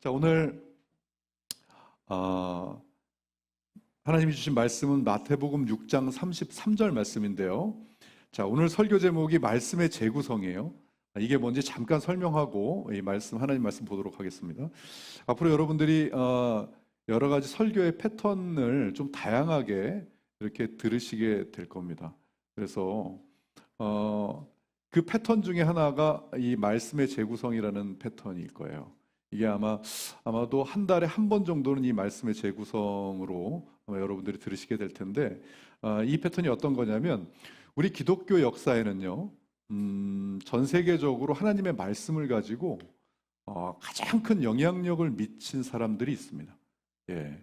자, 오늘 어, 하나님이 주신 말씀은 마태복음 6장 33절 말씀인데요. 자, 오늘 설교 제목이 말씀의 재구성이에요. 이게 뭔지 잠깐 설명하고 이 말씀, 하나님 말씀 보도록 하겠습니다. 앞으로 여러분들이 여러 가지 설교의 패턴을 좀 다양하게 이렇게 들으시게 될 겁니다. 그래서 그 패턴 중에 하나가 이 말씀의 재구성이라는 패턴일 거예요. 이게 아마도 한 달에 한 번 정도는 이 말씀의 재구성으로 아마 여러분들이 들으시게 될 텐데, 이 패턴이 어떤 거냐면, 우리 기독교 역사에는요, 전 세계적으로 하나님의 말씀을 가지고 가장 큰 영향력을 미친 사람들이 있습니다. 예,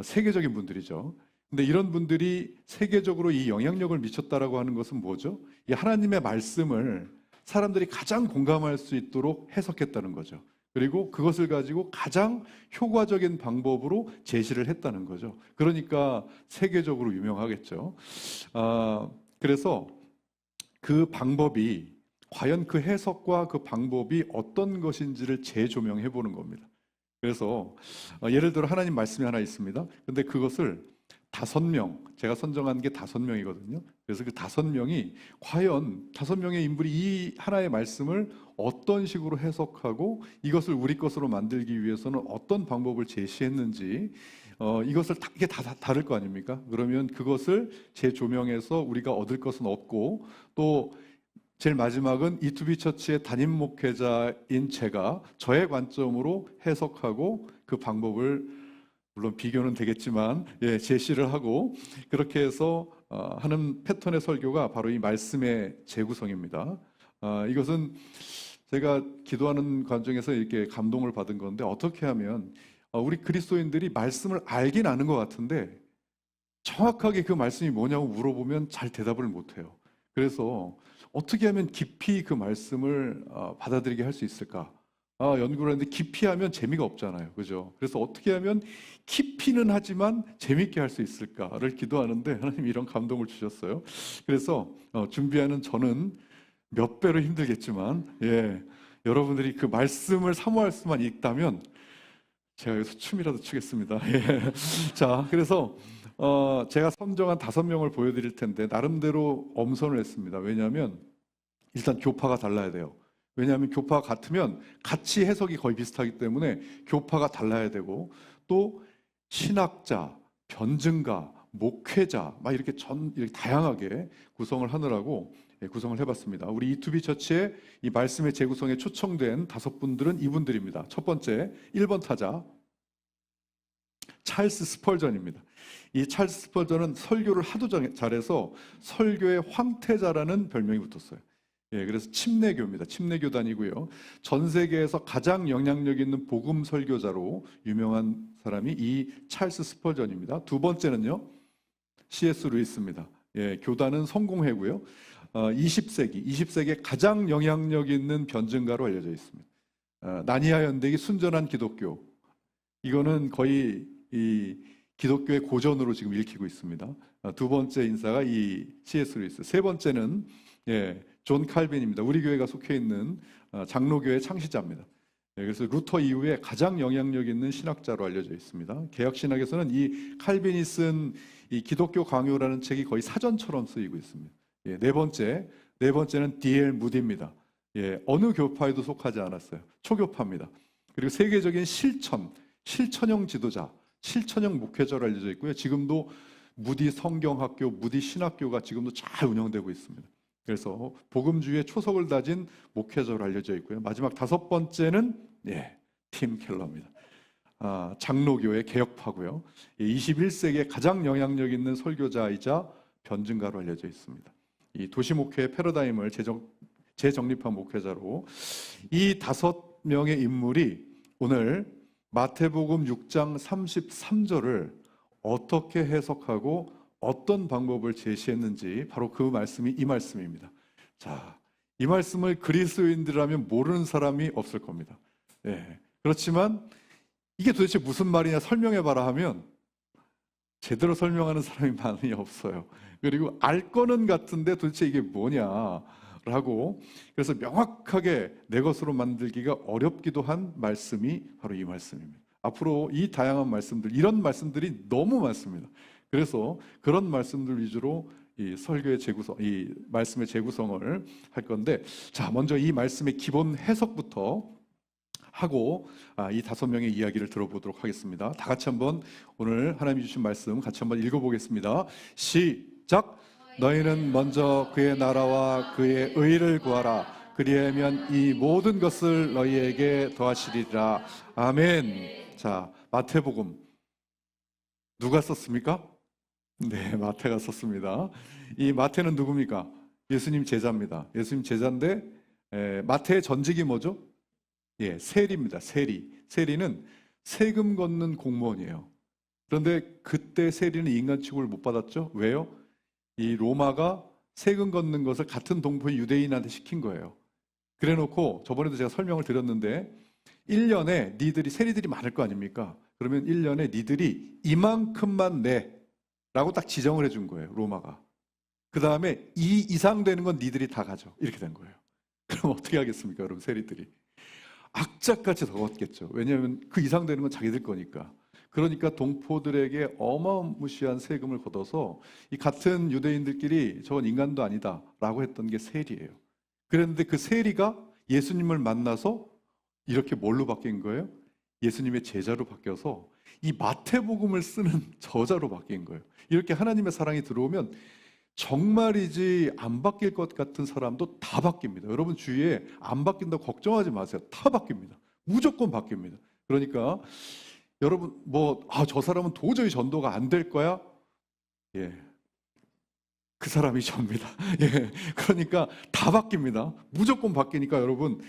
세계적인 분들이죠. 근데 이런 분들이 세계적으로 이 영향력을 미쳤다라고 하는 것은 뭐죠? 이 하나님의 말씀을 사람들이 가장 공감할 수 있도록 해석했다는 거죠. 그리고 그것을 가지고 가장 효과적인 방법으로 제시를 했다는 거죠. 그러니까 세계적으로 유명하겠죠. 그래서 그 방법이, 과연 그 해석과 그 방법이 어떤 것인지를 재조명해 보는 겁니다. 그래서 예를 들어 하나님 말씀이 하나 있습니다. 근데 그것을 5명, 제가 선정한 게 5명이거든요. 그래서 그 5명이 과연 5명의 인물이 이 하나의 말씀을 어떤 식으로 해석하고 이것을 우리 것으로 만들기 위해서는 어떤 방법을 제시했는지, 이게 다 다를 거 아닙니까? 그러면 그것을 재조명해서 우리가 얻을 것은 없고, 또 제일 마지막은 이투비 처치의 담임 목회자인 제가 저의 관점으로 해석하고 그 방법을, 물론 비교는 되겠지만, 제시를 하고, 그렇게 해서 하는 패턴의 설교가 바로 이 말씀의 재구성입니다. 이것은 제가 기도하는 과정에서 이렇게 감동을 받은 건데, 어떻게 하면 우리 그리스도인들이 말씀을 알긴 아는 것 같은데 정확하게 그 말씀이 뭐냐고 물어보면 잘 대답을 못해요. 그래서 어떻게 하면 깊이 그 말씀을 받아들이게 할 수 있을까? 연구를 했는데 깊이 하면 재미가 없잖아요. 그죠? 그래서 어떻게 하면 깊이는 하지만 재밌게 할 수 있을까를 기도하는데 하나님이 이런 감동을 주셨어요. 그래서 준비하는 저는 몇 배로 힘들겠지만, 여러분들이 그 말씀을 사모할 수만 있다면 제가 여기서 춤이라도 추겠습니다. 자, 그래서 제가 선정한 5명을 보여드릴 텐데 나름대로 엄선을 했습니다. 왜냐하면 일단 교파가 달라야 돼요. 왜냐하면 교파가 같으면 같이 해석이 거의 비슷하기 때문에 교파가 달라야 되고, 또 신학자, 변증가, 목회자 막 이렇게 이렇게 다양하게 구성을 하느라고 구성을 해봤습니다. 우리 이투비 처치의 이 말씀의 재구성에 초청된 5분들은 이분들입니다. 첫 번째, 1번 타자 찰스 스펄전입니다. 이 찰스 스펄전은 설교를 하도 잘해서 설교의 황태자라는 별명이 붙었어요. 그래서 침례교입니다. 침례교단이고요. 전 세계에서 가장 영향력 있는 복음 설교자로 유명한 사람이 이 찰스 스펄전입니다. 두 번째는요, C.S. 루이스입니다. 교단은 성공회고요. 20세기에 가장 영향력 있는 변증가로 알려져 있습니다. 나니아 연대기 순전한 기독교, 이거는 거의 이 기독교의 고전으로 지금 읽히고 있습니다. 두 번째 인사가 이 C.S. 루이스. 세 번째는 존 칼빈입니다. 우리 교회가 속해 있는 장로교의 창시자입니다. 그래서 루터 이후에 가장 영향력 있는 신학자로 알려져 있습니다. 개혁신학에서는 이 칼빈이 쓴 이 기독교 강요라는 책이 거의 사전처럼 쓰이고 있습니다. 네 번째는 D.L. 무디입니다. 어느 교파에도 속하지 않았어요. 초교파입니다. 그리고 세계적인 실천형 지도자, 실천형 목회자로 알려져 있고요. 지금도 무디 성경학교, 무디 신학교가 지금도 잘 운영되고 있습니다. 그래서 복음주의의 초석을 다진 목회자로 알려져 있고요. 마지막 5번째는 팀 켈러입니다. 장로교의 개혁파고요. 21세기에 가장 영향력 있는 설교자이자 변증가로 알려져 있습니다. 이 도시목회의 패러다임을 재정립한 목회자로, 이 5명의 인물이 오늘 마태복음 6장 33절을 어떻게 해석하고 어떤 방법을 제시했는지, 바로 그 말씀이 이 말씀입니다. 자, 이 말씀을 그리스도인들이라면 모르는 사람이 없을 겁니다. 그렇지만 이게 도대체 무슨 말이냐 설명해봐라 하면 제대로 설명하는 사람이 많이 없어요. 그리고 알 거는 같은데 도대체 이게 뭐냐, 라고, 그래서 명확하게 내 것으로 만들기가 어렵기도 한 말씀이 바로 이 말씀입니다. 앞으로 이 다양한 말씀들, 이런 말씀들이 너무 많습니다. 그래서 그런 말씀들 위주로 이 설교의 재구성, 이 말씀의 재구성을 할 건데, 자, 먼저 이 말씀의 기본 해석부터 하고 이 5명의 이야기를 들어보도록 하겠습니다. 다 같이 한번 오늘 하나님이 주신 말씀 같이 한번 읽어보겠습니다. 시작! 너희는 먼저 그의 나라와 그의 의를 구하라. 그리하면 이 모든 것을 너희에게 더하시리라. 아멘. 자, 마태복음 누가 썼습니까? 네, 마태가 썼습니다. 이 마태는 누굽니까? 예수님 제자입니다. 예수님 제자인데 마태의 전직이 뭐죠? 예, 세리입니다. 세리는 세금 걷는 공무원이에요. 그런데 그때 세리는 인간 취급을 못 받았죠. 왜요? 이 로마가 세금 걷는 것을 같은 동포인 유대인한테 시킨 거예요. 그래 놓고 저번에도 제가 설명을 드렸는데 1년에 니들이 세리들이 많을 거 아닙니까? 그러면 1년에 니들이 이만큼만 내 라고 딱 지정을 해준 거예요. 로마가. 그 다음에 이 이상 되는 건 니들이 다 가져. 이렇게 된 거예요. 그럼 어떻게 하겠습니까? 여러분, 세리들이 악착같이 더 걷겠죠. 왜냐하면 그 이상 되는 건 자기들 거니까. 그러니까 동포들에게 어마무시한 세금을 걷어서 이 같은 유대인들끼리 저건 인간도 아니다 라고 했던 게 세리예요. 그런데 그 세리가 예수님을 만나서 이렇게 뭘로 바뀐 거예요? 예수님의 제자로 바뀌어서 이 마태복음을 쓰는 저자로 바뀐 거예요. 이렇게 하나님의 사랑이 들어오면 정말이지 안 바뀔 것 같은 사람도 다 바뀝니다. 여러분 주위에 안 바뀐다고 걱정하지 마세요. 다 바뀝니다. 무조건 바뀝니다. 그러니까 여러분 저 사람은 도저히 전도가 안 될 거야? 예, 그 사람이 접니다. 예, 그러니까 다 바뀝니다. 무조건 바뀌니까 여러분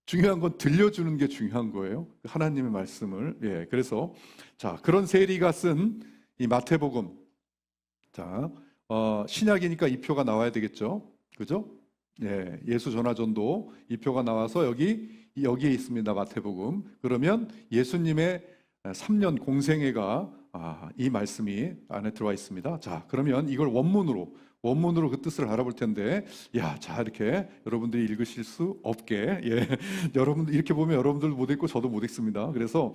중요한 건 들려주는 게 중요한 거예요. 하나님의 말씀을. 예, 그래서 자, 그런 세리가 쓴 이 마태복음. 자, 신약이니까 이 표가 나와야 되겠죠. 그죠? 예, 예수 전화전도 이 표가 나와서 여기에 있습니다. 마태복음. 그러면 예수님의 3년 공생애가 이 말씀이 안에 들어와 있습니다. 자, 그러면 이걸 원문으로 그 뜻을 알아볼 텐데, 자, 이렇게 여러분들이 읽으실 수 없게, 여러분들 이렇게 보면 여러분들도 못 읽고 저도 못 읽습니다. 그래서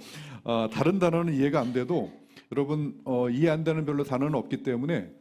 다른 단어는 이해가 안 돼도 여러분 이해 안 되는 별로 단어는 없기 때문에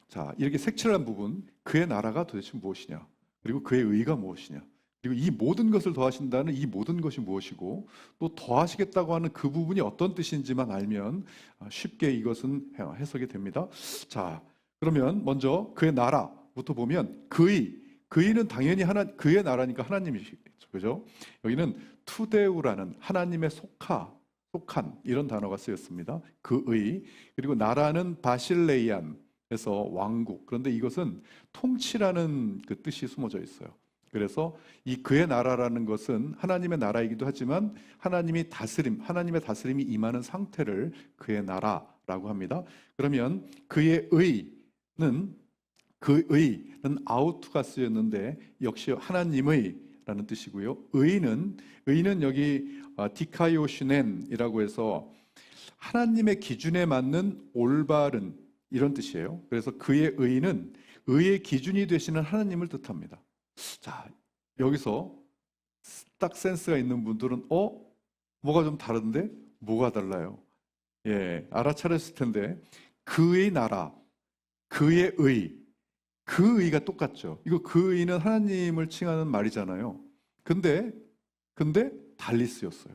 자, 이렇게 색칠한 부분, 그의 나라가 도대체 무엇이냐, 그리고 그의 의가 무엇이냐, 그리고 이 모든 것을 더하신다는 이 모든 것이 무엇이고 또 더하시겠다고 하는 그 부분이 어떤 뜻인지만 알면 쉽게 이것은 해석이 됩니다. 자, 그러면 먼저 그의 나라부터 보면 그의는 당연히 그의 나라니까 하나님이시겠죠. 그죠? 여기는 투데우라는 하나님의 속한 이런 단어가 쓰였습니다. 그의, 그리고 나라는 바실레이안에서 왕국. 그런데 이것은 통치라는 그 뜻이 숨어져 있어요. 그래서 이 그의 나라라는 것은 하나님의 나라이기도 하지만 하나님의 다스림이 임하는 상태를 그의 나라라고 합니다. 그러면 그의 의는 아우투가 쓰였는데 역시 하나님의라는 뜻이고요. 의는 여기 디카이오슈넨이라고 해서 하나님의 기준에 맞는 올바른 이런 뜻이에요. 그래서 그의 의는 의의 기준이 되시는 하나님을 뜻합니다. 자, 여기서 딱 센스가 있는 분들은 뭐가 좀 다른데? 뭐가 달라요? 예, 알아차렸을 텐데 그의 나라, 그의 의, 그 의가 똑같죠. 이거 그 의는 하나님을 칭하는 말이잖아요. 근데 달리 쓰였어요.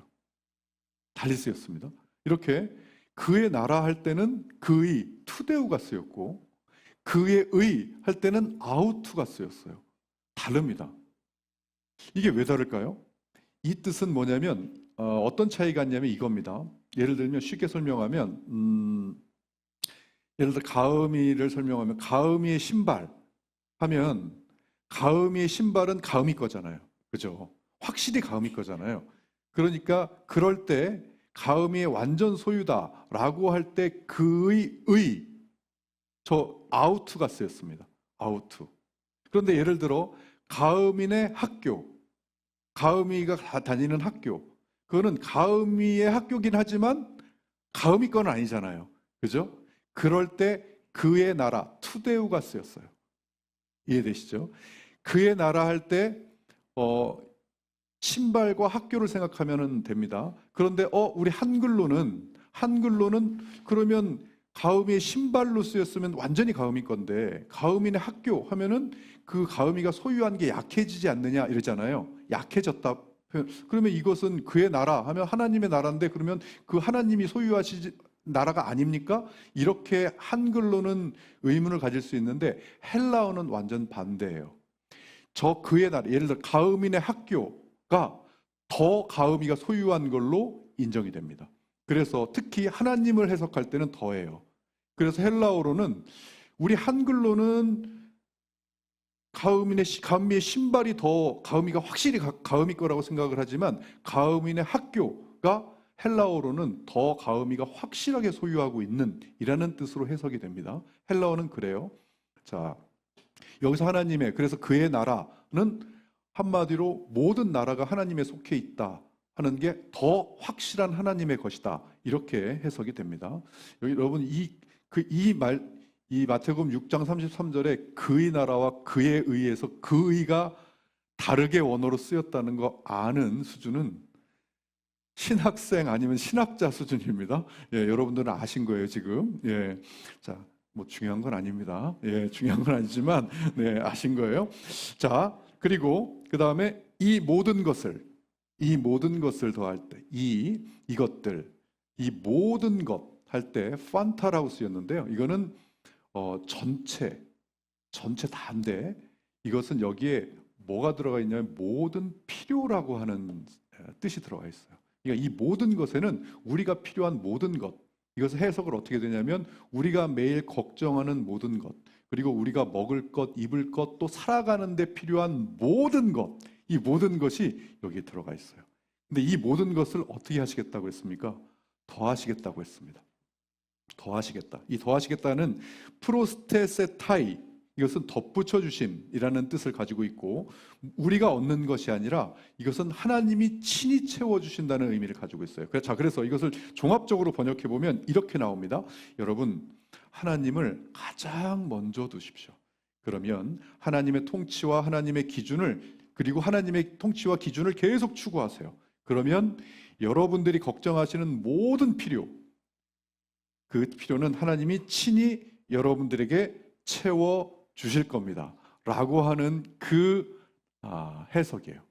달리 쓰였습니다. 이렇게 그의 나라 할 때는 그의 투데우가 쓰였고 그의 의 할 때는 아우투가 쓰였어요. 다릅니다. 이게 왜 다를까요? 이 뜻은 뭐냐면 어떤 차이가 있냐면 이겁니다. 예를 들면 쉽게 설명하면 예를 들어 가음이를 설명하면 가음이의 신발 하면 가음이의 신발은 가음이 거잖아요. 그죠? 확실히 가음이 거잖아요. 그러니까 그럴 때 가음이의 완전 소유다라고 할 때 그의 저 아우투가 쓰였습니다. 아우투. 그런데 예를 들어 가음인의 학교, 가음이가 다니는 학교, 그거는 가음이의 학교긴 하지만 가음이 건 아니잖아요. 그죠? 그럴 때 그의 나라, 투데우가 쓰였어요. 이해되시죠? 그의 나라 할 때 신발과 학교를 생각하면 됩니다. 그런데 우리 한글로는 그러면 가음이 신발로 쓰였으면 완전히 가음이 건데 가음인의 학교 하면은 그 가음이가 소유한 게 약해지지 않느냐 이러잖아요. 약해졌다. 그러면 이것은 그의 나라 하면 하나님의 나라인데 그러면 그 하나님이 소유하시지 나라가 아닙니까? 이렇게 한글로는 의문을 가질 수 있는데 헬라어는 완전 반대예요. 저 그의 나라, 예를 들어 가음인의 학교가 더 가음이가 소유한 걸로 인정이 됩니다. 그래서 특히 하나님을 해석할 때는 더해요. 그래서 헬라어로는 우리 한글로는 가음이의 신발이 더 가음이가 확실히 가음이 거라고 생각을 하지만 가음인의 학교가 헬라어로는 더 가음이가 확실하게 소유하고 있는 이라는 뜻으로 해석이 됩니다. 헬라어는 그래요. 자, 여기서 그래서 그의 나라는 한마디로 모든 나라가 하나님에 속해 있다 하는 게 더 확실한 하나님의 것이다. 이렇게 해석이 됩니다. 여기 여러분 이 마태복음 6장 33절에 그의 나라와 그에 의해서 그의가 다르게 원어로 쓰였다는 거 아는 수준은 신학생 아니면 신학자 수준입니다. 예, 여러분들은 아신 거예요, 지금. 예. 자, 뭐 중요한 건 아닙니다. 예, 중요한 건 아니지만 네, 아신 거예요. 자, 그리고 그다음에 이 모든 것을 더할 때 이것들 이 모든 것 할 때 판타라고 쓰였는데요. 이거는 전체 다인데 이것은 여기에 뭐가 들어가 있냐면 모든 필요라고 하는 뜻이 들어가 있어요. 그러니까 이 모든 것에는 우리가 필요한 모든 것, 이것을 해석을 어떻게 되냐면 우리가 매일 걱정하는 모든 것, 그리고 우리가 먹을 것, 입을 것, 또 살아가는 데 필요한 모든 것, 이 모든 것이 여기에 들어가 있어요. 근데 이 모든 것을 어떻게 하시겠다고 했습니까? 더하시겠다고 했습니다. 더하시겠다. 이 더하시겠다는 프로스테세타이, 이것은 덧붙여 주심이라는 뜻을 가지고 있고 우리가 얻는 것이 아니라 이것은 하나님이 친히 채워 주신다는 의미를 가지고 있어요. 그래서 이것을 종합적으로 번역해 보면 이렇게 나옵니다. 여러분, 하나님을 가장 먼저 두십시오. 그러면 하나님의 통치와 하나님의 기준을, 그리고 하나님의 통치와 기준을 계속 추구하세요. 그러면 여러분들이 걱정하시는 모든 필요, 그 필요는 하나님이 친히 여러분들에게 채워 주실 겁니다. 라고 하는 그 해석이에요.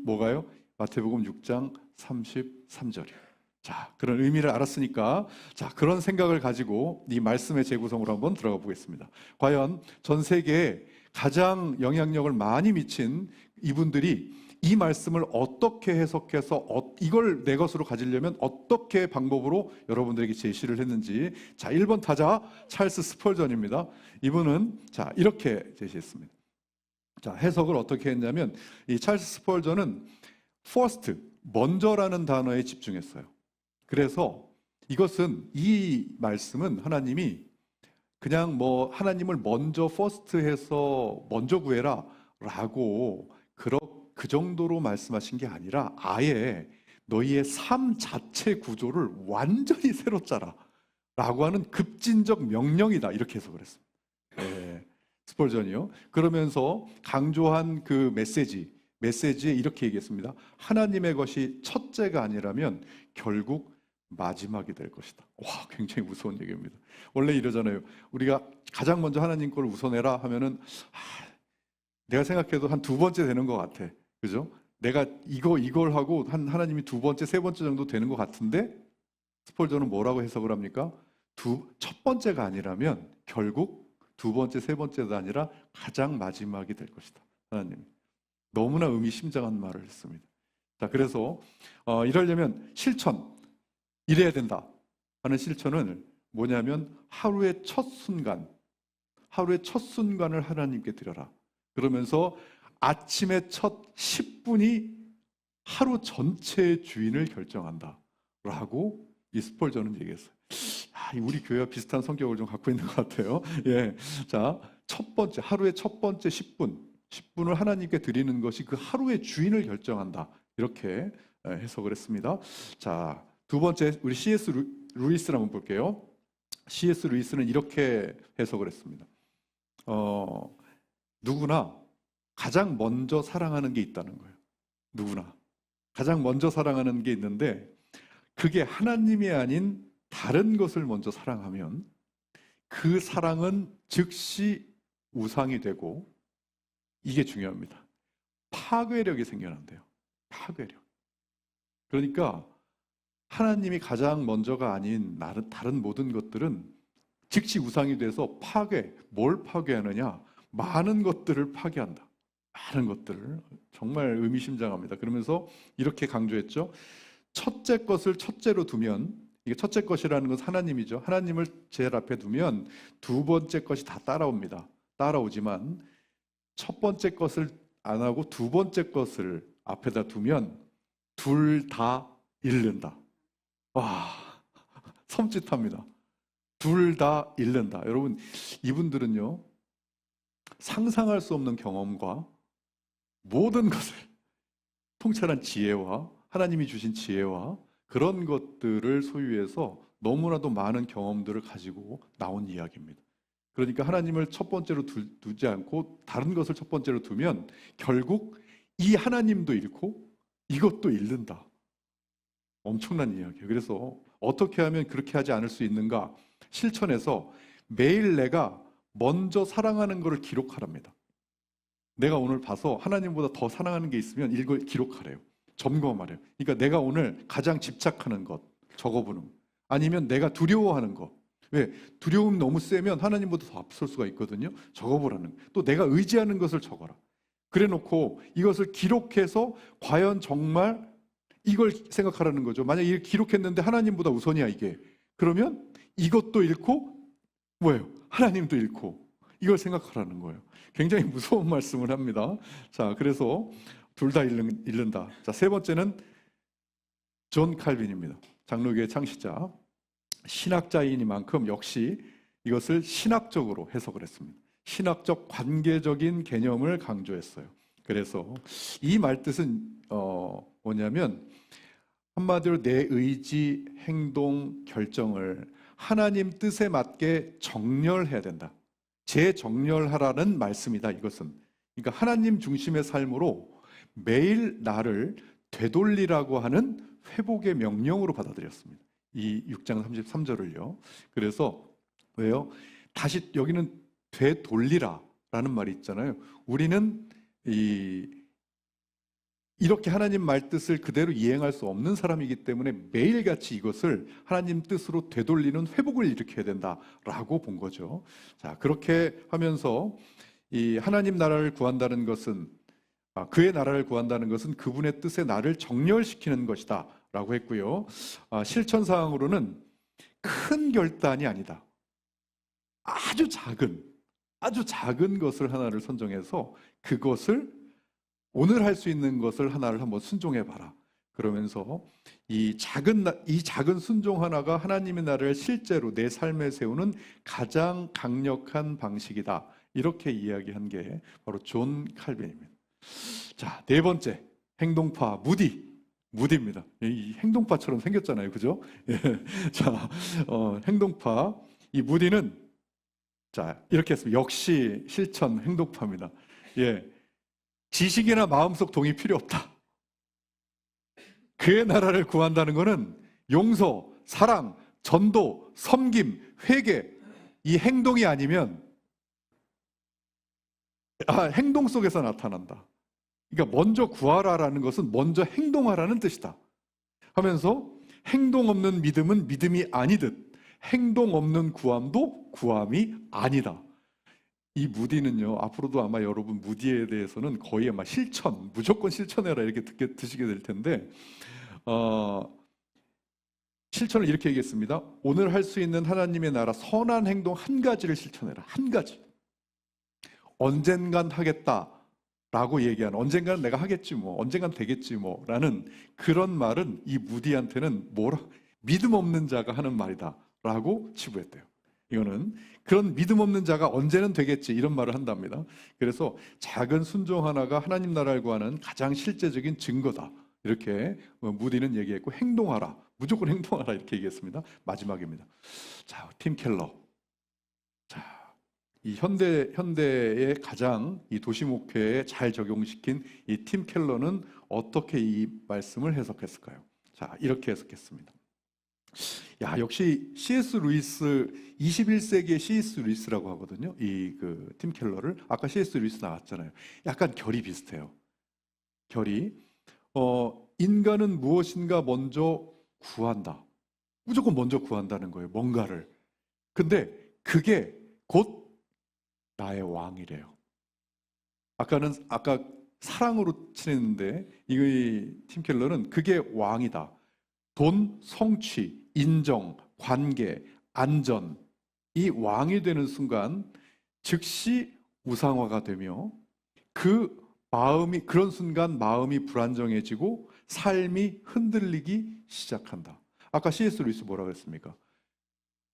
뭐가요? 마태복음 6장 33절이에요. 자, 그런 의미를 알았으니까 자, 그런 생각을 가지고 이 말씀의 재구성으로 한번 들어가 보겠습니다. 과연 전 세계에 가장 영향력을 많이 미친 이분들이 이 말씀을 어떻게 해석해서 이걸 내 것으로 가지려면 어떻게 방법으로 여러분들에게 제시를 했는지. 자, 1번 타자 찰스 스펄전입니다. 이분은 자, 이렇게 제시했습니다. 자, 해석을 어떻게 했냐면 이 찰스 스펄전은 first, 먼저라는 단어에 집중했어요. 그래서 이 말씀은 하나님이 그냥 뭐 하나님을 먼저 first 해서 먼저 구해라 라고 그 정도로 말씀하신 게 아니라 아예 너희의 삶 자체 구조를 완전히 새로 짜라 라고 하는 급진적 명령이다, 이렇게 해석을 했습니다. 네, 스펄전이요. 그러면서 강조한 그 메시지에 이렇게 얘기했습니다. 하나님의 것이 첫째가 아니라면 결국 마지막이 될 것이다. 와, 굉장히 무서운 얘기입니다. 원래 이러잖아요. 우리가 가장 먼저 하나님 걸 우선해라 하면은 내가 생각해도 한 두 번째 되는 것 같아. 그죠? 내가 이걸 하고 하나님이 두 번째, 세 번째 정도 되는 것 같은데 스펄전은 뭐라고 해석을 합니까? 첫 번째가 아니라면 결국 두 번째, 세 번째도 아니라 가장 마지막이 될 것이다. 하나님. 너무나 의미심장한 말을 했습니다. 자, 그래서 이러려면 이래야 된다 하는 실천은 뭐냐면 하루의 첫 순간을 하나님께 드려라. 그러면서 아침의 첫 10분이 하루 전체의 주인을 결정한다 라고 이 스펄전은 얘기했어요. 우리 교회와 비슷한 성격을 좀 갖고 있는 것 같아요. 예. 자, 하루의 첫 번째 10분을 하나님께 드리는 것이 그 하루의 주인을 결정한다, 이렇게 해석을 했습니다. 자, 두 번째, 우리 C.S. 루이스를 한번 볼게요. C.S. 루이스는 이렇게 해석을 했습니다. 누구나 가장 먼저 사랑하는 게 있다는 거예요. 누구나. 가장 먼저 사랑하는 게 있는데 그게 하나님이 아닌 다른 것을 먼저 사랑하면 그 사랑은 즉시 우상이 되고 이게 중요합니다. 파괴력이 생겨난대요. 파괴력. 그러니까 하나님이 가장 먼저가 아닌 다른 모든 것들은 즉시 우상이 돼서 뭘 파괴하느냐? 많은 것들을 파괴한다. 많은 것들을. 정말 의미심장합니다. 그러면서 이렇게 강조했죠. 첫째 것을 첫째로 두면, 이게 첫째 것이라는 것은 하나님이죠. 하나님을 제일 앞에 두면 두 번째 것이 다 따라옵니다. 따라오지만 첫 번째 것을 안 하고 두 번째 것을 앞에다 두면 둘 다 잃는다. 와, 섬찟합니다. 둘 다 잃는다. 여러분, 이분들은요, 상상할 수 없는 경험과 모든 것을 통찰한 지혜와 하나님이 주신 지혜와 그런 것들을 소유해서 너무나도 많은 경험들을 가지고 나온 이야기입니다. 그러니까 하나님을 첫 번째로 두지 않고 다른 것을 첫 번째로 두면 결국 이 하나님도 잃고 이것도 잃는다. 엄청난 이야기예요. 그래서 어떻게 하면 그렇게 하지 않을 수 있는가? 실천해서 매일 내가 먼저 사랑하는 것을 기록하랍니다. 내가 오늘 봐서 하나님보다 더 사랑하는 게 있으면 이걸 기록하래요. 점검하래요. 그러니까 내가 오늘 가장 집착하는 것 적어보는 거. 아니면 내가 두려워하는 것. 왜? 두려움이 너무 세면 하나님보다 더 앞설 수가 있거든요. 적어보라는 거. 또 내가 의지하는 것을 적어라. 그래 놓고 이것을 기록해서 과연 정말 이걸 생각하라는 거죠. 만약 이걸 기록했는데 하나님보다 우선이야 이게. 그러면 이것도 잃고 뭐예요? 하나님도 잃고 이걸 생각하라는 거예요. 굉장히 무서운 말씀을 합니다. 자, 그래서 둘 다 잃는다. 자, 세 번째는 존 칼빈입니다. 장로교의 창시자. 신학자이니만큼 역시 이것을 신학적으로 해석을 했습니다. 신학적 관계적인 개념을 강조했어요. 그래서 이 말뜻은 뭐냐면 한마디로 내 의지, 행동, 결정을 하나님 뜻에 맞게 정렬해야 된다. 재정렬하라는 말씀이다. 이것은. 그러니까 하나님 중심의 삶으로 매일 나를 되돌리라고 하는 회복의 명령으로 받아들였습니다. 이 6장 33절을요. 그래서 왜요? 다시 여기는 되돌리라라는 말이 있잖아요. 우리는 이렇게 하나님 말뜻을 그대로 이행할 수 없는 사람이기 때문에 매일같이 이것을 하나님 뜻으로 되돌리는 회복을 일으켜야 된다라고 본 거죠. 자, 그렇게 하면서 이 하나님 나라를 구한다는 것은 그의 나라를 구한다는 것은 그분의 뜻에 나를 정렬시키는 것이다 라고 했고요. 실천 사항으로는 큰 결단이 아니다. 아주 작은 것을 하나를 선정해서 그것을 오늘 할 수 있는 것을 하나를 한번 순종해 봐라. 그러면서 이 작은 순종 하나가 하나님의 나라를 실제로 내 삶에 세우는 가장 강력한 방식이다. 이렇게 이야기한 게 바로 존 칼빈입니다. 자, 네 번째 행동파 무디입니다. 이 행동파처럼 생겼잖아요, 그죠? 예. 자, 행동파 이 무디는 자 이렇게 했습니다. 역시 실천 행동파입니다. 예. 지식이나 마음속 동의 필요 없다. 그의 나라를 구한다는 것은 용서, 사랑, 전도, 섬김, 회개 이 행동이 아니면 행동 속에서 나타난다. 그러니까 먼저 구하라라는 것은 먼저 행동하라는 뜻이다. 하면서 행동 없는 믿음은 믿음이 아니듯 행동 없는 구함도 구함이 아니다. 이 무디는요, 앞으로도 아마 여러분 무디에 대해서는 거의 아마 무조건 실천해라 이렇게 드시게 될 텐데, 실천을 이렇게 얘기했습니다. 오늘 할 수 있는 하나님의 나라 선한 행동 한 가지를 실천해라. 한 가지. 언젠간 하겠다라고 얘기하는, 언젠간 내가 하겠지 뭐, 언젠간 되겠지 뭐 라는 그런 말은 이 무디한테는 믿음 없는 자가 하는 말이다 라고 치부했대요. 이거는 그런 믿음 없는 자가 언제는 되겠지 이런 말을 한답니다. 그래서 작은 순종 하나가 하나님 나라를 구하는 가장 실제적인 증거다. 이렇게 무디는 얘기했고, 행동하라. 무조건 행동하라 이렇게 얘기했습니다. 마지막입니다. 자, 팀 켈러. 자, 이 현대의 가장 이 도시 목회에 잘 적용시킨 이 팀 켈러는 어떻게 이 말씀을 해석했을까요? 자, 이렇게 해석했습니다. 야, 역시 C.S. 루이스, 21세기의 C.S. 루이스라고 하거든요. 이 그 팀 켈러를. 아까 C.S. 루이스 나왔잖아요. 약간 결이 비슷해요. 결이. 인간은 무엇인가 먼저 구한다. 무조건 먼저 구한다는 거예요. 뭔가를. 근데 그게 곧 나의 왕이래요. 아까 사랑으로 칠했는데 이 팀 켈러는 그게 왕이다. 돈, 성취, 인정, 관계, 안전, 이 왕이 되는 순간 즉시 우상화가 되며 그런 순간 마음이 불안정해지고 삶이 흔들리기 시작한다. 아까 C.S. 루이스 뭐라고 했습니까?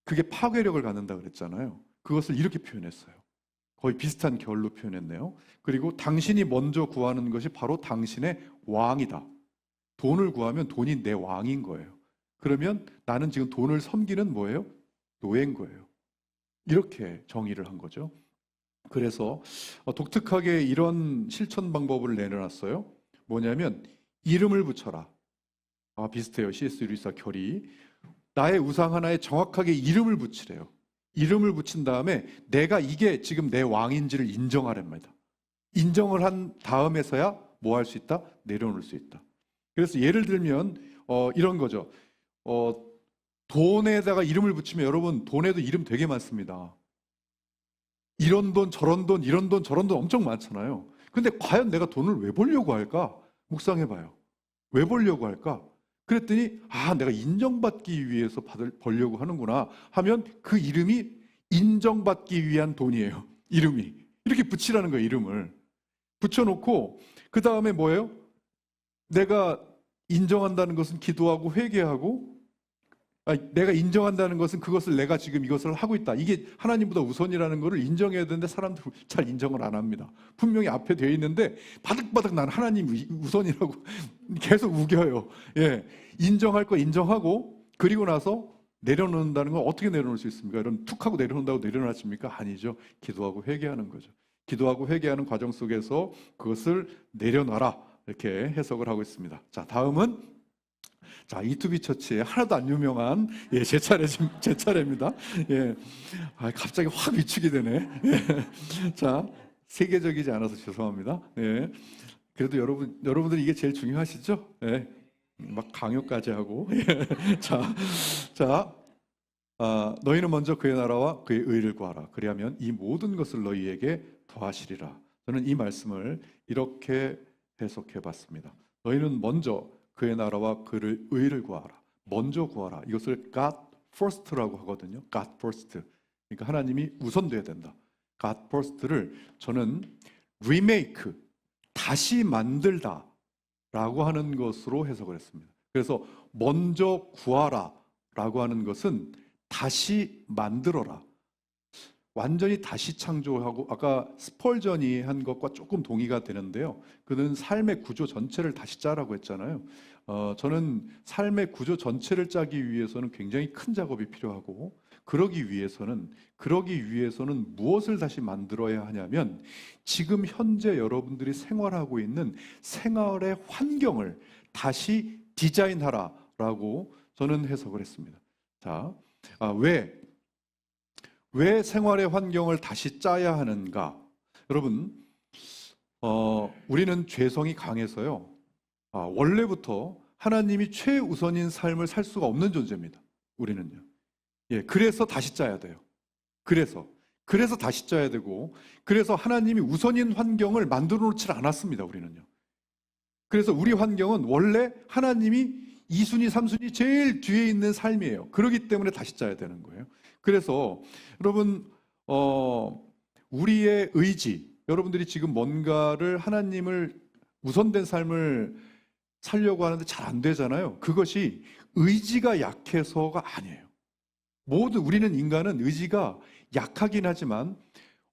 그게 파괴력을 갖는다 그랬잖아요. 그것을 이렇게 표현했어요. 거의 비슷한 결로 표현했네요. 그리고 당신이 먼저 구하는 것이 바로 당신의 왕이다. 돈을 구하면 돈이 내 왕인 거예요. 그러면 나는 지금 돈을 섬기는 뭐예요? 노예인 거예요. 이렇게 정의를 한 거죠. 그래서 독특하게 이런 실천 방법을 내려놨어요. 뭐냐면 이름을 붙여라. 비슷해요. C.S. 루이스와 결이. 나의 우상 하나에 정확하게 이름을 붙이래요. 이름을 붙인 다음에 내가 이게 지금 내 왕인지를 인정하란 말이다. 인정을 한 다음에서야 뭐 할 수 있다? 내려놓을 수 있다. 그래서 예를 들면 이런 거죠. 돈에다가 이름을 붙이면 여러분 돈에도 이름 되게 많습니다. 이런 돈 저런 돈 이런 돈 저런 돈 엄청 많잖아요. 근데 과연 내가 돈을 왜 벌려고 할까? 묵상해봐요. 왜 벌려고 할까? 그랬더니 내가 인정받기 위해서 벌려고 하는구나 하면 그 이름이 인정받기 위한 돈이에요. 이름이. 이렇게 붙이라는 거예요. 이름을. 붙여놓고 그 다음에 뭐예요? 내가 인정한다는 것은 기도하고 회개하고 내가 인정한다는 것은 그것을 내가 지금 이것을 하고 있다. 이게 하나님보다 우선이라는 것을 인정해야 되는데 사람들 잘 인정을 안 합니다. 분명히 앞에 되어 있는데 바득바득 난 하나님 우선이라고 계속 우겨요. 예, 인정할 거 인정하고 그리고 나서 내려놓는다는 건 어떻게 내려놓을 수 있습니까? 여러분 툭 하고 내려놓는다고 내려놨습니까? 아니죠. 기도하고 회개하는 거죠. 기도하고 회개하는 과정 속에서 그것을 내려놔라. 이렇게 해석을 하고 있습니다. 자, 다음은 이투비 처치에 하나도 안 유명한 제 차례입니다. 예, 갑자기 확 위축이 되네. 자, 세계적이지 않아서 죄송합니다. 예, 그래도 여러분들 이게 제일 중요하시죠? 예, 막 강요까지 하고. 너희는 먼저 그의 나라와 그의 의를 구하라. 그리하면 이 모든 것을 너희에게 더하시리라. 저는 이 말씀을 이렇게 해석해봤습니다. 너희는 먼저 그의 나라와 그의 의를 구하라. 먼저 구하라. 이것을 God first라고 하거든요. God first. 그러니까 하나님이 우선돼야 된다. God first를 저는 remake, 다시 만들다 라고 하는 것으로 해석을 했습니다. 그래서 먼저 구하라 라고 하는 것은 다시 만들어라. 완전히 다시 창조하고 아까 스펄전이 한 것과 조금 동의가 되는데요. 그는 삶의 구조 전체를 다시 짜라고 했잖아요. 저는 삶의 구조 전체를 짜기 위해서는 굉장히 큰 작업이 필요하고 그러기 위해서는 무엇을 다시 만들어야 하냐면 지금 현재 여러분들이 생활하고 있는 생활의 환경을 다시 디자인하라라고 저는 해석을 했습니다. 자, 왜 생활의 환경을 다시 짜야 하는가? 여러분, 우리는 죄성이 강해서요. 원래부터 하나님이 최우선인 삶을 살 수가 없는 존재입니다. 우리는요. 예, 그래서 다시 짜야 돼요. 그래서 다시 짜야 되고, 그래서 하나님이 우선인 환경을 만들어 놓지 않았습니다. 우리는요. 그래서 우리 환경은 원래 하나님이 2순위, 3순위 제일 뒤에 있는 삶이에요. 그렇기 때문에 다시 짜야 되는 거예요. 그래서 여러분 우리의 의지, 여러분들이 지금 뭔가를 하나님을 우선된 삶을 살려고 하는데 잘 안 되잖아요. 그것이 의지가 약해서가 아니에요. 우리는 인간은 의지가 약하긴 하지만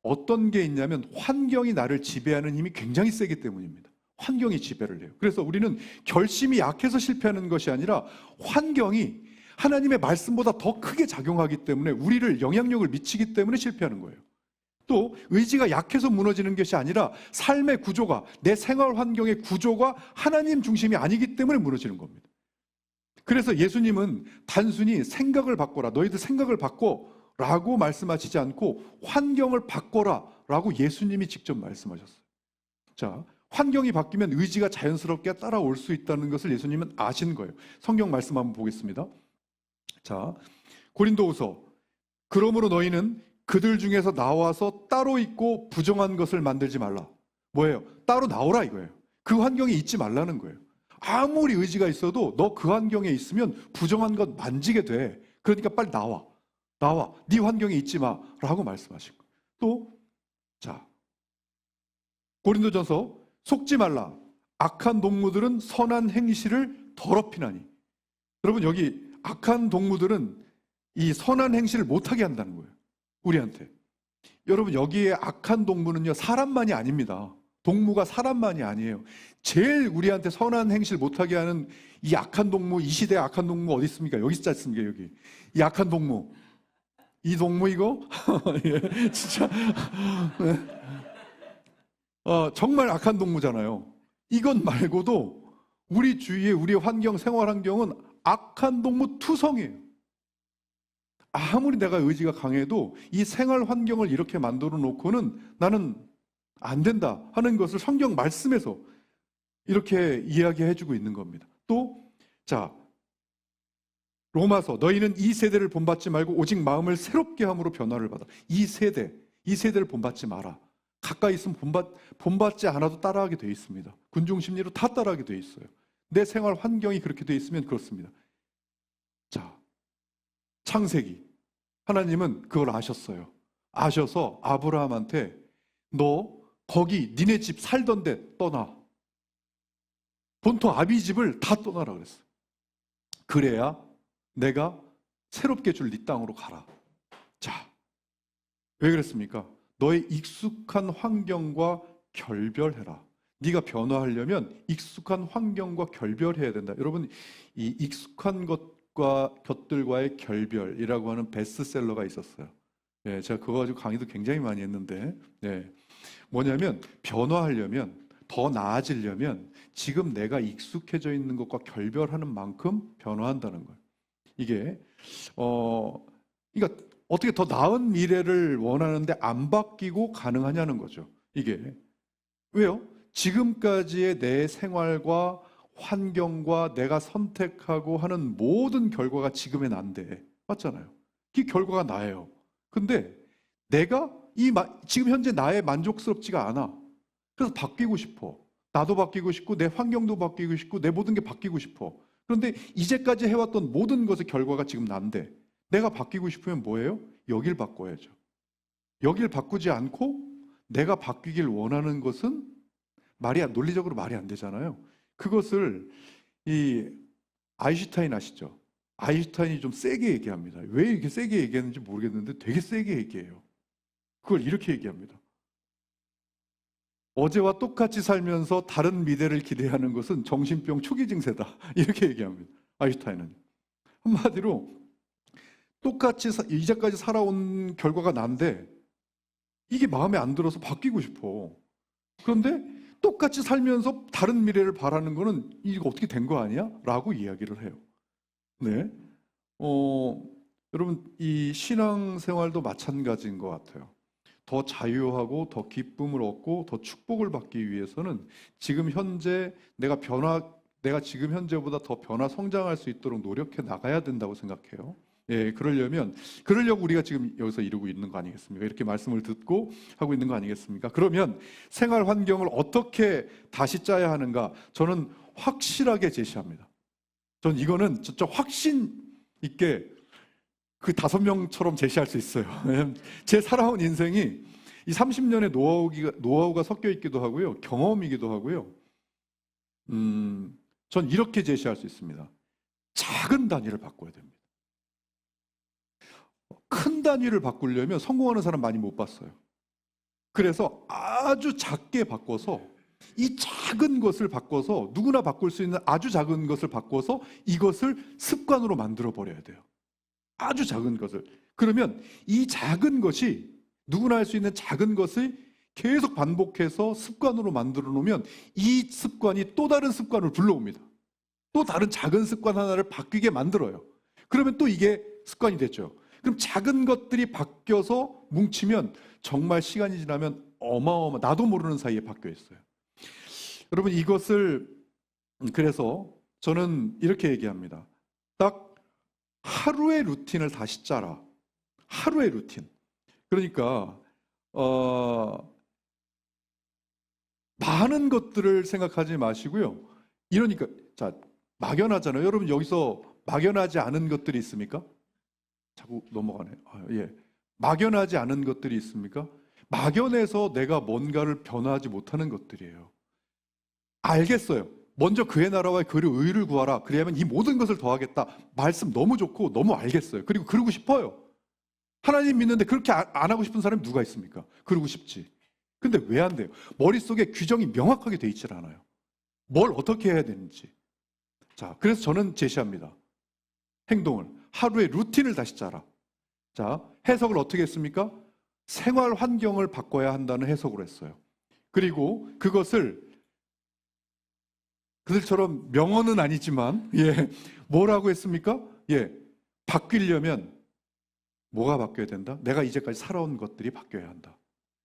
어떤 게 있냐면 환경이 나를 지배하는 힘이 굉장히 세기 때문입니다. 환경이 지배를 해요. 그래서 우리는 결심이 약해서 실패하는 것이 아니라 환경이 하나님의 말씀보다 더 크게 작용하기 때문에 우리를 영향력을 미치기 때문에 실패하는 거예요. 또 의지가 약해서 무너지는 것이 아니라 삶의 구조가, 내 생활 환경의 구조가 하나님 중심이 아니기 때문에 무너지는 겁니다. 그래서 예수님은 단순히 생각을 바꿔라, 너희들 생각을 바꿔 라고 말씀하시지 않고 환경을 바꿔라 라고 예수님이 직접 말씀하셨어요. 자, 환경이 바뀌면 의지가 자연스럽게 따라올 수 있다는 것을 예수님은 아신 거예요. 성경 말씀 한번 보겠습니다. 자, 고린도후서, 그러므로 너희는 그들 중에서 나와서 따로 있고 부정한 것을 만들지 말라. 뭐예요? 따로 나오라 이거예요. 그 환경에 있지 말라는 거예요. 아무리 의지가 있어도 너 그 환경에 있으면 부정한 것 만지게 돼. 그러니까 빨리 나와. 네 환경에 있지 마 라고 말씀하신 거예요. 또 자, 고린도전서, 속지 말라. 악한 동무들은 선한 행실을 더럽히나니. 여러분, 여기 악한 동무들은 이 선한 행실을 못하게 한다는 거예요, 우리한테. 여러분, 여기에 악한 동무는요, 사람만이 아닙니다. 동무가 사람만이 아니에요. 제일 우리한테 선한 행실 못하게 하는 이 악한 동무, 이 시대의 악한 동무 어디 있습니까? 여기 있지 않습니까? 여기 이 악한 동무, 이 동무 이거 예, 진짜 정말 악한 동무잖아요. 이것 말고도 우리 주위에, 우리의 환경, 생활 환경은 악한 동무 투성이에요. 아무리 내가 의지가 강해도 이 생활 환경을 이렇게 만들어 놓고는 나는 안 된다 하는 것을 성경 말씀에서 이렇게 이야기해 주고 있는 겁니다. 또, 자, 로마서, 너희는 이 세대를 본받지 말고 오직 마음을 새롭게 함으로 변화를 받아. 이 세대를 본받지 마라. 가까이 있으면 본받지 않아도 따라하게 돼 있습니다. 군중 심리로 다 따라하게 돼 있어요. 내 생활 환경이 그렇게 돼 있으면 그렇습니다. 자, 창세기, 하나님은 그걸 아셨어요. 아셔서 아브라함한테 너 거기 니네 집 살던 데 떠나. 본토 아비 집을 다 떠나라 그랬어요. 그래야 내가 새롭게 줄 네 땅으로 가라. 자, 왜 그랬습니까? 너의 익숙한 환경과 결별해라. 네가 변화하려면 익숙한 환경과 결별해야 된다. 여러분, 이 익숙한 것들과의 결별이라고 하는 베스트셀러가 있었어요. 예, 제가 그거 가지고 강의도 굉장히 많이 했는데, 예, 뭐냐면 변화하려면, 더 나아지려면 지금 내가 익숙해져 있는 것과 결별하는 만큼 변화한다는 거예요. 이게 그러니까 어떻게 더 나은 미래를 원하는데 안 바뀌고 가능하냐는 거죠. 이게 왜요? 지금까지의 내 생활과 환경과 내가 선택하고 하는 모든 결과가 지금의 난데, 맞잖아요. 그 결과가 나예요. 근데 내가 지금 현재 나에 만족스럽지가 않아. 그래서 바뀌고 싶어. 나도 바뀌고 싶고 내 환경도 바뀌고 싶고 내 모든 게 바뀌고 싶어. 그런데 이제까지 해왔던 모든 것의 결과가 지금 난데, 내가 바뀌고 싶으면 뭐예요? 여길 바꿔야죠. 여길 바꾸지 않고 내가 바뀌길 원하는 것은 논리적으로 말이 안 되잖아요. 그것을 이 아인슈타인 아시죠? 아인슈타인이 좀 세게 얘기합니다. 왜 이렇게 세게 얘기했는지 모르겠는데 되게 세게 얘기해요. 그걸 이렇게 얘기합니다. 어제와 똑같이 살면서 다른 미래를 기대하는 것은 정신병 초기 증세다. 이렇게 얘기합니다. 아인슈타인은. 한마디로 똑같이 이제까지 살아온 결과가 난데 이게 마음에 안 들어서 바뀌고 싶어. 그런데 똑같이 살면서 다른 미래를 바라는 거는 이거 어떻게 된 거 아니야? 라고 이야기를 해요. 네. 여러분, 이 신앙생활도 마찬가지인 것 같아요. 더 자유하고 더 기쁨을 얻고 더 축복을 받기 위해서는 지금 현재 내가 지금 현재보다 더 변화 성장할 수 있도록 노력해 나가야 된다고 생각해요. 예, 그러려고 우리가 지금 여기서 이루고 있는 거 아니겠습니까? 이렇게 말씀을 듣고 하고 있는 거 아니겠습니까? 그러면 생활 환경을 어떻게 다시 짜야 하는가? 저는 확실하게 제시합니다. 전 이거는 진짜 확신 있게 그 5명처럼 제시할 수 있어요. 제 살아온 인생이 이 30년의 노하우가 섞여 있기도 하고요, 경험이기도 하고요. 전 이렇게 제시할 수 있습니다. 작은 단위를 바꿔야 됩니다. 큰 단위를 바꾸려면 성공하는 사람 많이 못 봤어요. 그래서 아주 작게 바꿔서, 이 작은 것을 바꿔서, 누구나 바꿀 수 있는 아주 작은 것을 바꿔서 이것을 습관으로 만들어 버려야 돼요. 아주 작은 것을. 그러면 이 작은 것이 누구나 할 수 있는 작은 것을 계속 반복해서 습관으로 만들어 놓으면 이 습관이 또 다른 습관을 불러옵니다. 또 다른 작은 습관 하나를 바뀌게 만들어요. 그러면 또 이게 습관이 됐죠. 그럼 작은 것들이 바뀌어서 뭉치면 정말 시간이 지나면 나도 모르는 사이에 바뀌어 있어요. 여러분, 이것을 그래서 저는 이렇게 얘기합니다. 딱 하루의 루틴을 다시 짜라. 하루의 루틴. 그러니까 많은 것들을 생각하지 마시고요. 이러니까 자, 막연하잖아요. 여러분, 여기서 막연하지 않은 것들이 있습니까? 자꾸 넘어가네. 예. 막연하지 않은 것들이 있습니까? 막연해서 내가 뭔가를 변화하지 못하는 것들이에요. 알겠어요. 먼저 그의 나라와 그의 의를 구하라. 그래야만 이 모든 것을 더하겠다. 말씀 너무 좋고 너무 알겠어요. 그리고 그러고 싶어요. 하나님 믿는데 그렇게 안 하고 싶은 사람이 누가 있습니까? 그러고 싶지. 근데 왜 안 돼요? 머릿속에 규정이 명확하게 돼 있질 않아요. 뭘 어떻게 해야 되는지. 자, 그래서 저는 제시합니다. 행동을. 하루의 루틴을 다시 짜라. 자, 해석을 어떻게 했습니까? 생활 환경을 바꿔야 한다는 해석으로 했어요. 그리고 그것을 그들처럼 명언은 아니지만, 뭐라고 했습니까? 바뀌려면 뭐가 바뀌어야 된다? 내가 이제까지 살아온 것들이 바뀌어야 한다.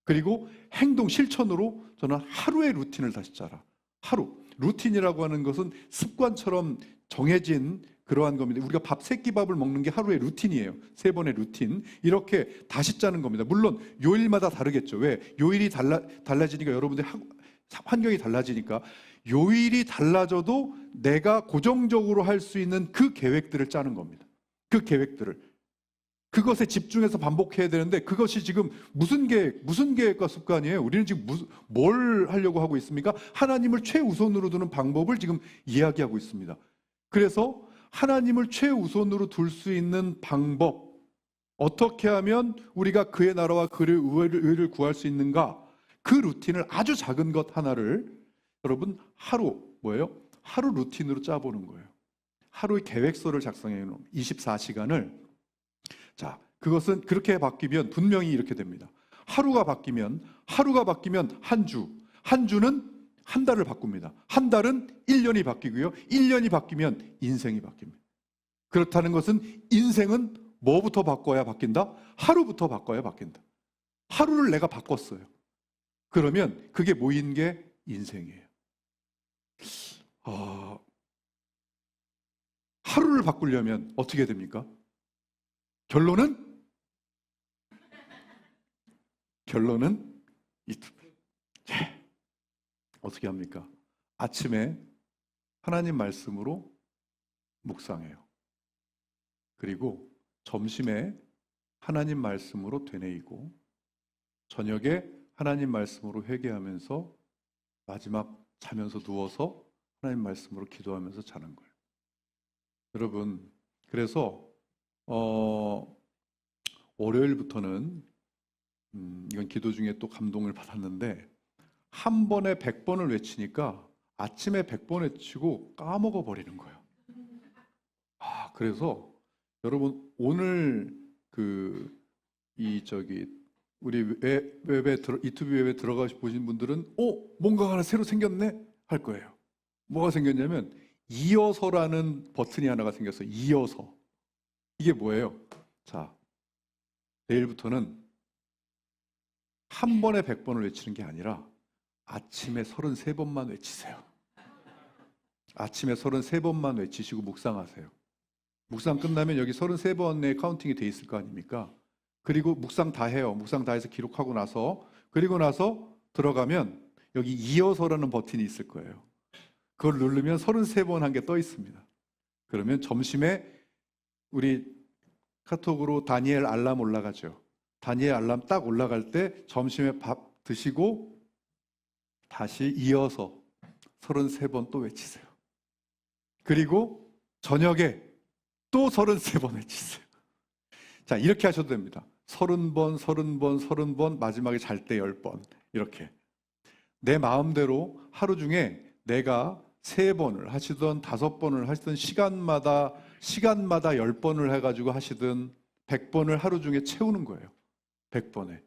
그리고 행동, 실천으로 저는 하루의 루틴을 다시 짜라. 하루. 루틴이라고 하는 것은 습관처럼 정해진 그러한 겁니다. 우리가 세 끼 밥을 먹는 게 하루의 루틴이에요. 3번의 루틴. 이렇게 다시 짜는 겁니다. 물론 요일마다 다르겠죠. 왜? 요일이 달라지니까 여러분들 환경이 달라지니까 요일이 달라져도 내가 고정적으로 할 수 있는 그 계획들을 짜는 겁니다. 그 계획들을. 그것에 집중해서 반복해야 되는데 그것이 지금 무슨 계획과 습관이에요? 우리는 지금 뭘 하려고 하고 있습니까? 하나님을 최우선으로 두는 방법을 지금 이야기하고 있습니다. 그래서 하나님을 최우선으로 둘 수 있는 방법, 어떻게 하면 우리가 그의 나라와 그의 의를 구할 수 있는가? 그 루틴을 아주 작은 것 하나를 여러분 하루 루틴으로 짜보는 거예요. 하루의 계획서를 작성해 놓은 24시간을. 자, 그것은 그렇게 바뀌면 분명히 이렇게 됩니다. 하루가 바뀌면 한 주는 한 달을 바꿉니다. 한 달은 1년이 바뀌고요. 1년이 바뀌면 인생이 바뀝니다. 그렇다는 것은 인생은 뭐부터 바꿔야 바뀐다? 하루부터 바꿔야 바뀐다. 하루를 내가 바꿨어요. 그러면 그게 모인 게 인생이에요. 하루를 바꾸려면 어떻게 됩니까? 결론은 어떻게 합니까? 아침에 하나님 말씀으로 묵상해요. 그리고 점심에 하나님 말씀으로 되뇌이고 저녁에 하나님 말씀으로 회개하면서 마지막 자면서 누워서 하나님 말씀으로 기도하면서 자는 거예요. 여러분, 그래서 월요일부터는 이건 기도 중에 또 감동을 받았는데 한 번에 100번을 외치니까 아침에 100번 외치고 까먹어 버리는 거예요. 그래서 여러분 오늘 우리 유튜브 웹에 들어가서 보신 분들은 뭔가 하나 새로 생겼네 할 거예요. 뭐가 생겼냐면 이어서라는 버튼이 하나가 생겼어요. 이어서. 이게 뭐예요? 자, 내일부터는 한 번에 100번을 외치는 게 아니라 아침에 33번만 외치세요. 아침에 33번만 외치시고 묵상하세요. 묵상 끝나면 여기 33번의 카운팅이 돼 있을 거 아닙니까? 그리고 묵상 다 해요. 묵상 다 해서 기록하고 나서 그리고 나서 들어가면 여기 이어서라는 버튼이 있을 거예요. 그걸 누르면 33번 한 게 떠 있습니다. 그러면 점심에 우리 카톡으로 다니엘 알람 올라가죠. 다니엘 알람 딱 올라갈 때 점심에 밥 드시고 다시 이어서 33번 또 외치세요. 그리고 저녁에 또 33번 외치세요. 자, 이렇게 하셔도 됩니다. 30번, 30번, 30번, 마지막에 잘 때 10번. 이렇게. 내 마음대로 하루 중에 내가 3번을 하시든 5번을 하시든 시간마다 10번을 해가지고 하시든 100번을 하루 중에 채우는 거예요. 100번에.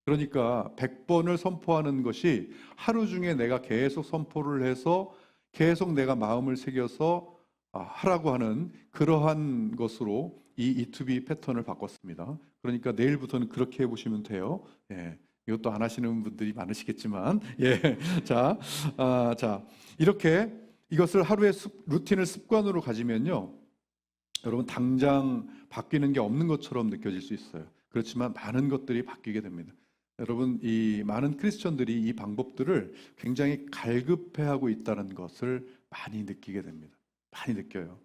그러니까 100번을 선포하는 것이 하루 중에 내가 계속 선포를 해서 계속 내가 마음을 새겨서 하라고 하는 그러한 것으로 이 E2B 패턴을 바꿨습니다. 그러니까 내일부터는 그렇게 해보시면 돼요. 예, 이것도 안 하시는 분들이 많으시겠지만, 예, 자, 이렇게 이것을 하루의 루틴을 습관으로 가지면요, 여러분 당장 바뀌는 게 없는 것처럼 느껴질 수 있어요. 그렇지만 많은 것들이 바뀌게 됩니다. 여러분, 이 많은 크리스천들이 이 방법들을 굉장히 갈급해하고 있다는 것을 많이 느끼게 됩니다. 많이 느껴요.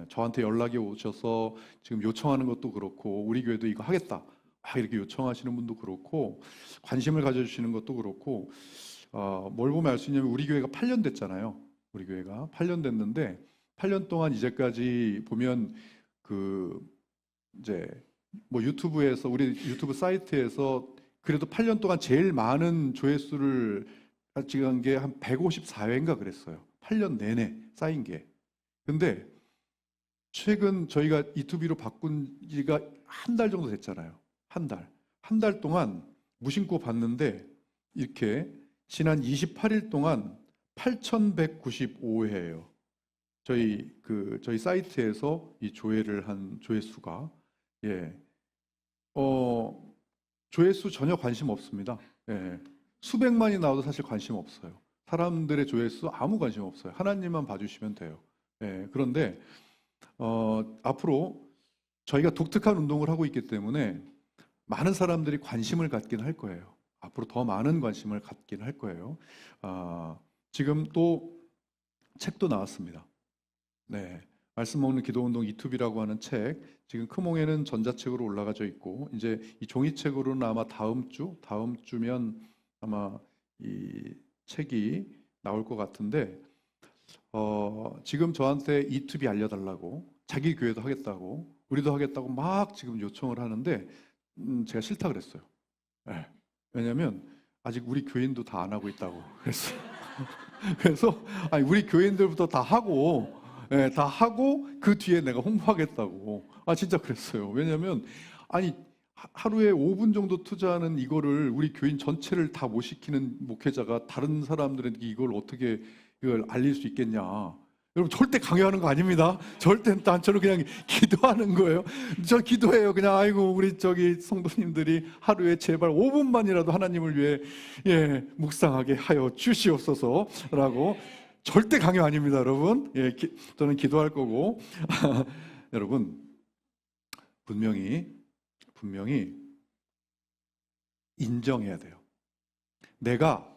저한테 연락이 오셔서 지금 요청하는 것도 그렇고, 우리 교회도 이거 하겠다 이렇게 요청하시는 분도 그렇고, 관심을 가져주시는 것도 그렇고, 뭘 보면 알 수 있냐면 우리 교회가 8년 됐잖아요. 우리 교회가 8년 됐는데 8년 동안 이제까지 보면 이제 뭐 유튜브에서, 우리 유튜브 사이트에서 그래도 8년 동안 제일 많은 조회수를 찍은 게 한 154회인가 그랬어요. 8년 내내 쌓인 게. 근데 최근 저희가 E2B로 바꾼 지가 한 달 정도 됐잖아요. 한 달. 한 달 동안 무심코 봤는데 이렇게 지난 28일 동안 8,195회예요. 저희 사이트에서 이 조회를 한 조회수가, 예, 조회수 전혀 관심 없습니다. 예, 수백만이 나와도 사실 관심 없어요. 사람들의 조회수 아무 관심 없어요. 하나님만 봐주시면 돼요. 예, 그런데 앞으로 저희가 독특한 운동을 하고 있기 때문에 많은 사람들이 관심을 갖긴 할 거예요. 앞으로 더 많은 관심을 갖긴 할 거예요. 지금 또 책도 나왔습니다. 네, 말씀 먹는 기도운동 E2B라고 하는 책, 지금 크몽에는 전자책으로 올라가져 있고, 이제 이 종이책으로는 아마 다음 주면 아마 이 책이 나올 것 같은데, 지금 저한테 E2B 알려달라고, 자기 교회도 하겠다고, 우리도 하겠다고 막 지금 요청을 하는데, 제가 싫다 그랬어요. 네. 왜냐하면 아직 우리 교인도 다 안 하고 있다고 그랬어요. 그래서 아니, 우리 교인들부터 다 하고, 예, 다 하고 그 뒤에 내가 홍보하겠다고. 진짜 그랬어요. 왜냐하면 아니, 하루에 5분 정도 투자하는 이거를 우리 교인 전체를 다 못 시키는 목회자가 다른 사람들에게 이걸 알릴 수 있겠냐. 여러분, 절대 강요하는 거 아닙니다. 절대 저는 그냥 기도하는 거예요. 저 기도해요. 그냥 아이고, 우리 성도님들이 하루에 제발 5분만이라도 하나님을 위해, 예, 묵상하게 하여 주시옵소서라고. 절대 강요 아닙니다, 여러분. 예, 저는 기도할 거고. 여러분, 분명히 인정해야 돼요. 내가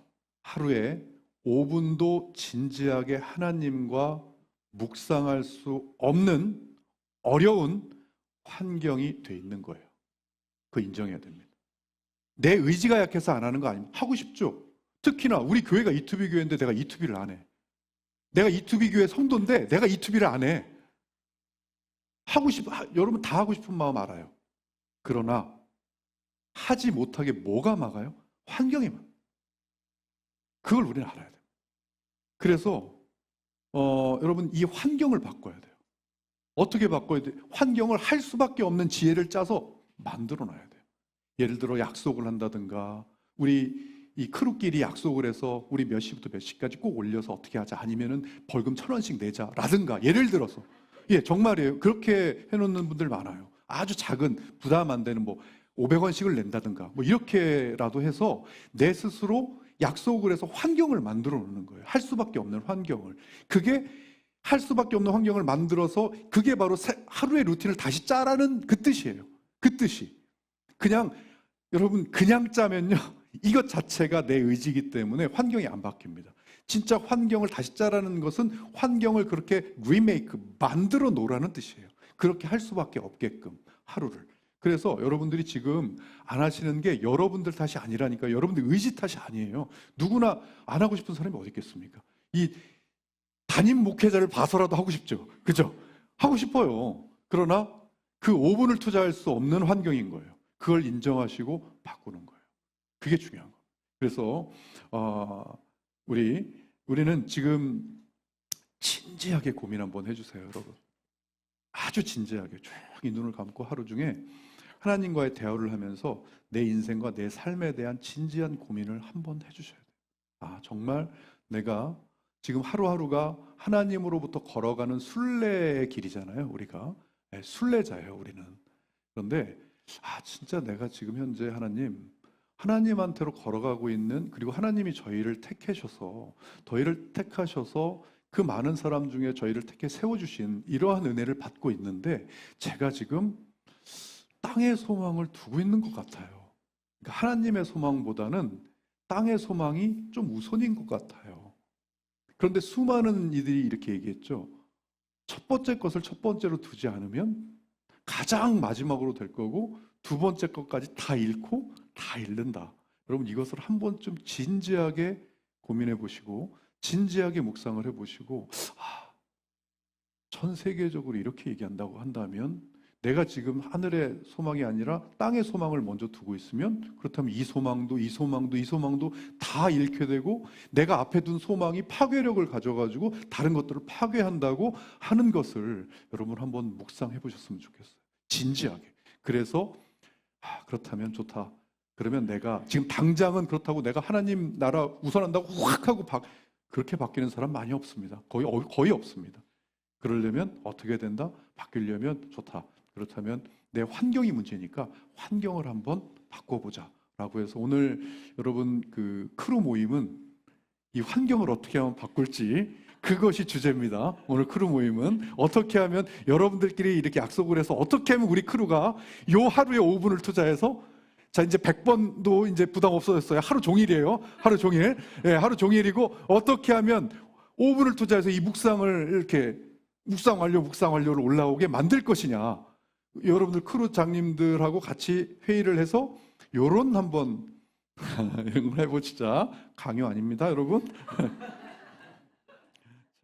하루에 5분도 진지하게 하나님과 묵상할 수 없는 어려운 환경이 돼 있는 거예요. 그거 인정해야 됩니다. 내 의지가 약해서 안 하는 거 아닙니다. 하고 싶죠. 특히나 우리 교회가 E2B 교회인데 내가 E2B를 안 해. 내가 E2B 교회 성도인데 내가 E2B를 안 해. 여러분 다 하고 싶은 마음 알아요. 그러나 하지 못하게 뭐가 막아요? 환경이 막아요. 그걸 우리는 알아야 돼요. 그래서 여러분, 이 환경을 바꿔야 돼요. 어떻게 바꿔야 돼요? 환경을 할 수밖에 없는 지혜를 짜서 만들어 놔야 돼요. 예를 들어 약속을 한다든가, 우리 이 크루끼리 약속을 해서 우리 몇 시부터 몇 시까지 꼭 올려서 어떻게 하자, 아니면은 벌금 1,000원씩 내자라든가, 예를 들어서, 예, 정말이에요. 그렇게 해놓는 분들 많아요. 아주 작은 부담 안 되는 500원씩을 낸다든가, 이렇게라도 해서 내 스스로 약속을 해서 환경을 만들어 놓는 거예요. 할 수밖에 없는 환경을. 그게 할 수밖에 없는 환경을 만들어서, 그게 바로 하루의 루틴을 다시 짜라는 그 뜻이에요. 그 뜻이. 여러분, 그냥 짜면요, 이것 자체가 내 의지이기 때문에 환경이 안 바뀝니다. 진짜 환경을 다시 짜라는 것은 환경을 그렇게 만들어 놓으라는 뜻이에요. 그렇게 할 수밖에 없게끔, 하루를. 그래서 여러분들이 지금 안 하시는 게 여러분들 탓이 아니라니까. 여러분들 의지 탓이 아니에요. 누구나 안 하고 싶은 사람이 어디 있겠습니까? 이 담임 목회자를 봐서라도 하고 싶죠. 그죠? 하고 싶어요. 그러나 그 5분을 투자할 수 없는 환경인 거예요. 그걸 인정하시고 바꾸는 거예요. 그게 중요한 거예요. 그래서 우리는 지금 진지하게 고민 한번 해주세요, 여러분. 아주 진지하게 쭉 이 눈을 감고 하루 중에 하나님과의 대화를 하면서 내 인생과 내 삶에 대한 진지한 고민을 한번 해주셔야 돼요. 아, 정말 내가 지금 하루하루가 하나님으로부터 걸어가는 순례의 길이잖아요, 우리가. 네, 순례자예요, 우리는. 그런데 진짜 내가 지금 현재 하나님한테로 걸어가고 있는, 그리고 하나님이 저희를 택하셔서 그 많은 사람 중에 저희를 택해 세워주신 이러한 은혜를 받고 있는데, 제가 지금 땅의 소망을 두고 있는 것 같아요. 그러니까 하나님의 소망보다는 땅의 소망이 좀 우선인 것 같아요. 그런데 수많은 이들이 이렇게 얘기했죠. 첫 번째 것을 첫 번째로 두지 않으면 가장 마지막으로 될 거고, 두 번째 것까지 다 잃고 다 잃는다. 여러분, 이것을 한 번쯤 진지하게 고민해 보시고 진지하게 묵상을 해 보시고, 전 세계적으로 이렇게 얘기한다고 한다면 내가 지금 하늘의 소망이 아니라 땅의 소망을 먼저 두고 있으면, 그렇다면 이 소망도 다 잃게 되고, 내가 앞에 둔 소망이 파괴력을 가져가지고 다른 것들을 파괴한다고 하는 것을 여러분 한번 묵상해 보셨으면 좋겠어요. 진지하게. 그래서 그렇다면 좋다. 그러면 내가 지금 당장은 그렇다고 내가 하나님 나라 우선한다고 확 하고 그렇게 바뀌는 사람 많이 없습니다. 거의 없습니다. 그러려면 어떻게 된다? 바뀌려면 좋다. 그렇다면 내 환경이 문제니까 환경을 한번 바꿔보자 라고 해서, 오늘 여러분 그 크루 모임은 이 환경을 어떻게 하면 바꿀지, 그것이 주제입니다. 오늘 크루 모임은 어떻게 하면, 여러분들끼리 이렇게 약속을 해서 어떻게 하면 우리 크루가 요 하루에 5분을 투자해서, 자 이제 100번도 이제 부담 없어졌어요. 하루 종일이에요. 하루 종일. 예, 하루 종일이고, 어떻게 하면 5분을 투자해서 이 묵상을 이렇게 묵상 완료를 올라오게 만들 것이냐. 여러분들 크루장님들하고 같이 회의를 해서 요런 한번 이런 걸 해보시자. 강요 아닙니다, 여러분.